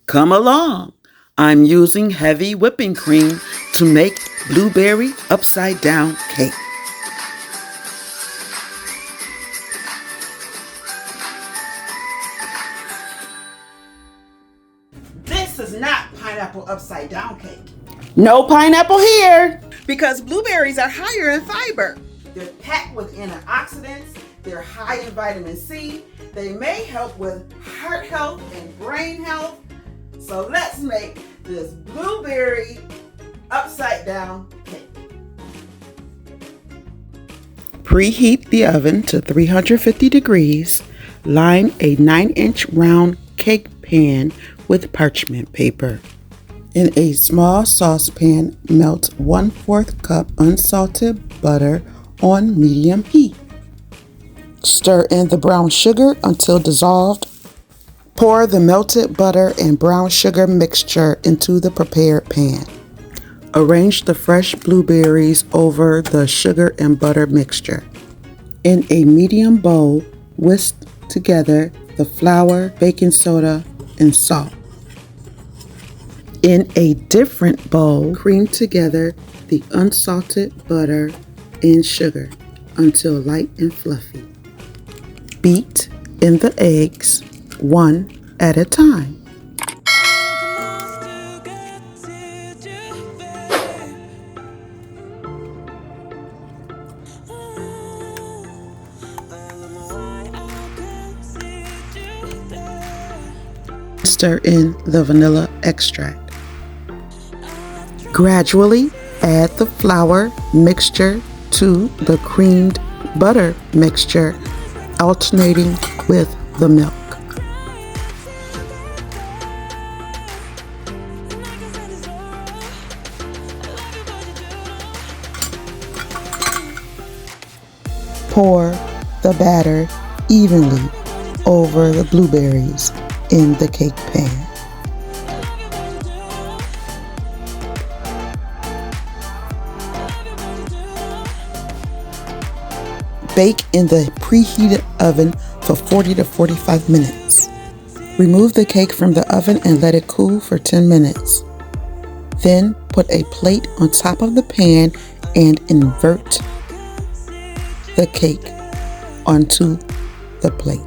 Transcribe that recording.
Come along. I'm using heavy whipping cream to make blueberry upside down cake. This is not pineapple upside down cake. No pineapple here! Because blueberries are higher in fiber. They're packed with antioxidants. They're high in vitamin C. They may help with heart health and brain health. So let's make this blueberry upside down cake. Preheat the oven to 350 degrees. Line a 9-inch round cake pan with parchment paper. In a small saucepan, melt 1/4 cup unsalted butter on medium heat. Stir in the brown sugar until dissolved. Pour the melted butter and brown sugar mixture into the prepared pan. Arrange the fresh blueberries over the sugar and butter mixture. In a medium bowl, whisk together the flour, baking soda, and salt. In a different bowl, cream together the unsalted butter and sugar until light and fluffy. Beat in the eggs one at a time. Stir in the vanilla extract. Gradually add the flour mixture to the creamed butter mixture, alternating with the milk. Pour the batter evenly over the blueberries in the cake pan. Bake in the preheated oven for 40 to 45 minutes. Remove the cake from the oven and let it cool for 10 minutes. Then put a plate on top of the pan and invert the cake onto the plate.